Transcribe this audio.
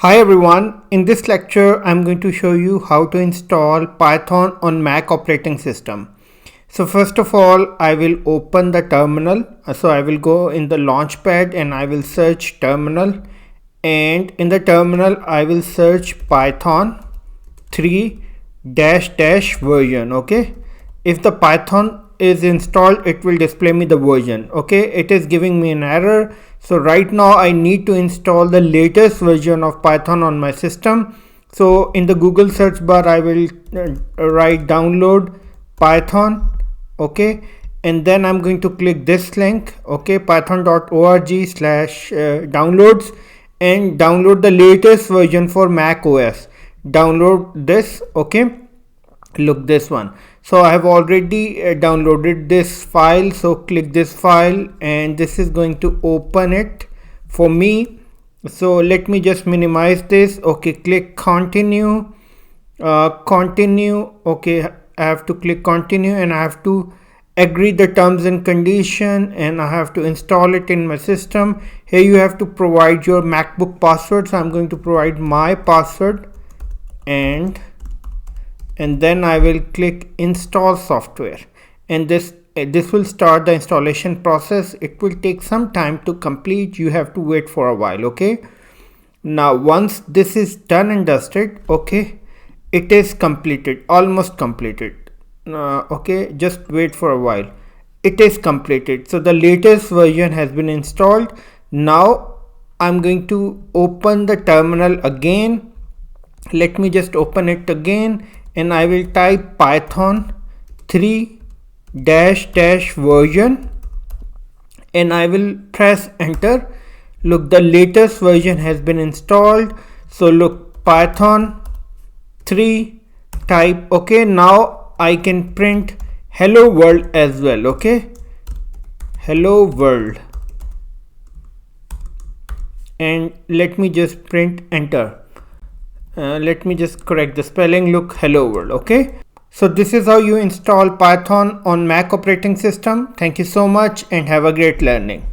Hi everyone, in this lecture I'm going to show you how to install Python on Mac operating system. So first of all I will open the terminal. So I will go in the launchpad and I will search terminal, and in the terminal I will search Python 3 version. Okay, if the Python is installed it will display me the version. Okay, it is giving me an error. So right now I need to install the latest version of Python on my system. So in the Google search bar I will write download Python. Okay, and then I'm going to click this link, okay, python.org/downloads, and download the latest version for MacOS. Download this. Okay, look, this one. So I have already downloaded this file, so click this file and this is going to open it for me. So let me just minimize this. Okay, click continue. Okay, I have to click continue and I have to agree the terms and condition, and I have to install it in my system. Here you have to provide your MacBook password, so I'm going to provide my password, and then I will click install software, and this will start the installation process. It will take some time to complete. You have to wait for a while. Okay, now once this is done and dusted, okay, it is completed, almost completed. Okay, just wait for a while. It is completed. So the latest version has been installed. Now I'm going to open the terminal again. Let me just open it again, and I will type Python 3 version and I will press enter. Look, the latest version has been installed. So look, Python 3 type. Okay, now I can print hello world as well. Okay, hello world, and let me just print enter. Let me just correct the spelling. Look, hello world. Okay, so this is how you install Python on Mac operating system. Thank you so much and have a great learning.